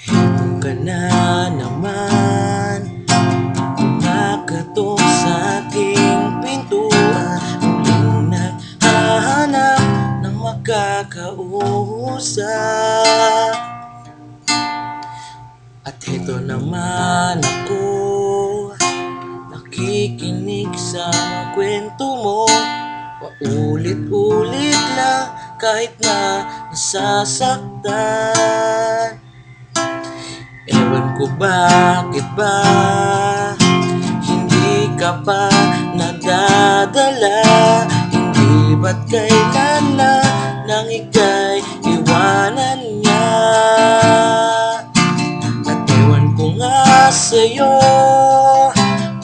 Kung ka na naman kumakatok sa aking pintuan, muling naghahanap ng makakausap. At heto naman ako, nakikinig sa mga kwento mo. Paulit-ulit lang kahit na nasasaktan. Ewan ko bakit ba hindi ka pa nadadala. Hindi ba't kailan na nang ika'y iwanan niya. At ewan ko nga sa'yo,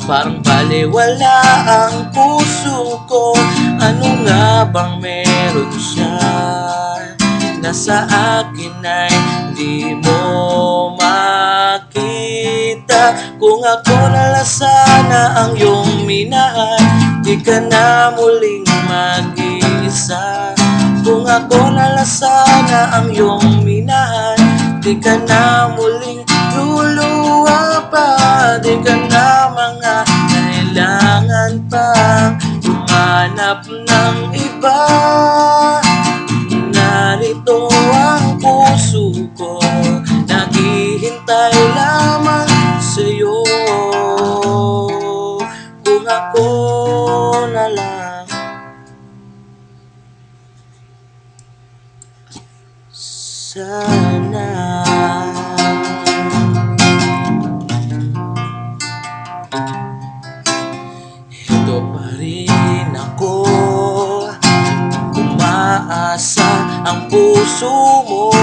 parang balewala ang puso ko. Ano nga bang meron siya na sa akin ay di mo makita? Kung ako nalang sana ang iyong minahal, di ka na muling mag-iisa. Kung ako nalang sana ang iyong minahal, di ka na muling luluwa pa. Di ka na mga kailangan pang humanap ng iba. Narito ang puso ko, naghihintay lamang sa'yo. Kung ako na lang sana. Ito pa rin ako, umaasa ang puso mo.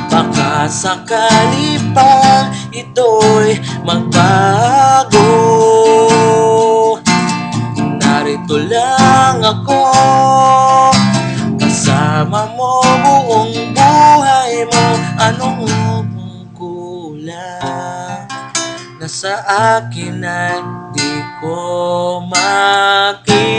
Baka sakali pa ito'y magbago. Narito lang ako, kasama mo buong buhay mo. Anong kulang na sa akin ay di ko makita?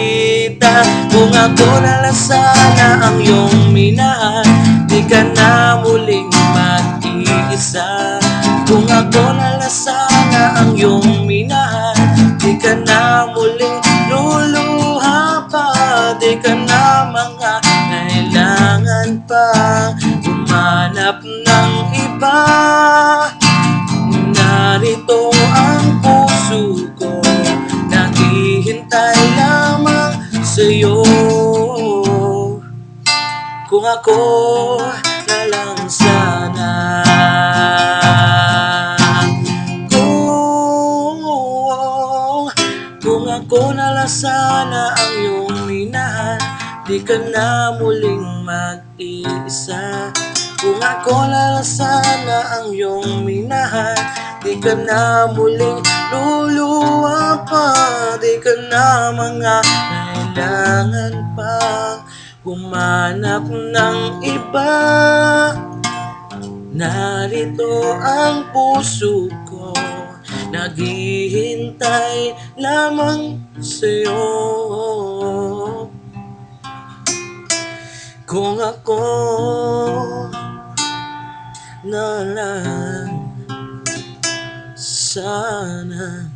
Kung ako nalang sana ang iyong minahal, di ka na muling mag-iisa. Kung ako nalang sana ang iyong minahal, di ka na muling luluha pa. Di ka na mga kailangan pa humanap ng iba. Narito ang puso ko, naghihintay lamang sa'yo. Kung ako na lang sana, kung ako na lang sana ang iyong minahal, di ka na muling mag-iisa. Kung ako na lang sana ang iyong minahal, di ka na muling luluwa pa. Di ka na mga kailangan pang humanap ng iba. Narito ang puso ko, naghihintay lamang sa'yo. Kung ako na lang sana.